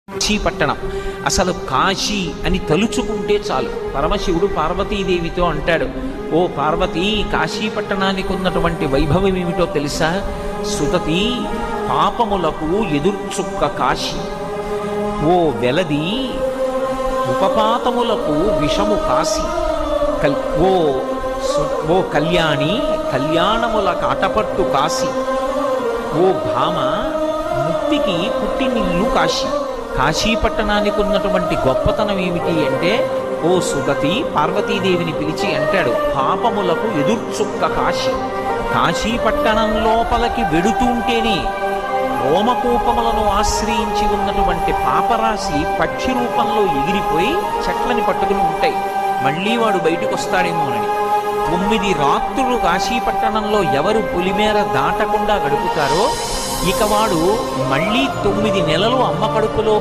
కాశీపట్టణం అసలు కాశీ అని తలుచుకుంటే చాలు. పరమశివుడు పార్వతీదేవితో అంటాడు, ఓ పార్వతీ, కాశీపట్టణానికి ఉన్నటువంటి వైభవం ఏమిటో తెలుసా? సుతతి, పాపములకు ఎదుర్చుక్క కాశీ. ఓ వెలది, ఉపపాతములకు విషము కాశీ. ఓ కళ్యాణి, కళ్యాణముల కాటపట్టు కాశీ. ఓ భామ, ముక్తికి పుట్టినిల్లు కాశీ. కాశీపట్టణానికి ఉన్నటువంటి గొప్పతనం ఏమిటి అంటే, ఓ సుగతి పార్వతీదేవిని పిలిచి అంటాడు, పాపములకు ఎదుర్చుక్క కాశీ. కాశీపట్టణం లోపలికి వెడుతుంటేనే రోమకూపములను ఆశ్రయించి ఉన్నటువంటి పాపరాశి పక్షి రూపంలో ఎగిరిపోయి చెట్లని పట్టుకుని ఉంటాయి. మళ్ళీ వాడు బయటకు వస్తాడేమోనని 9 రాత్రులు కాశీపట్టణంలో ఎవరు పొలిమేర దాటకుండా గడుపుతారో ఇక వాడు మళ్ళీ 9 నెలలు అమ్మ కడుపులో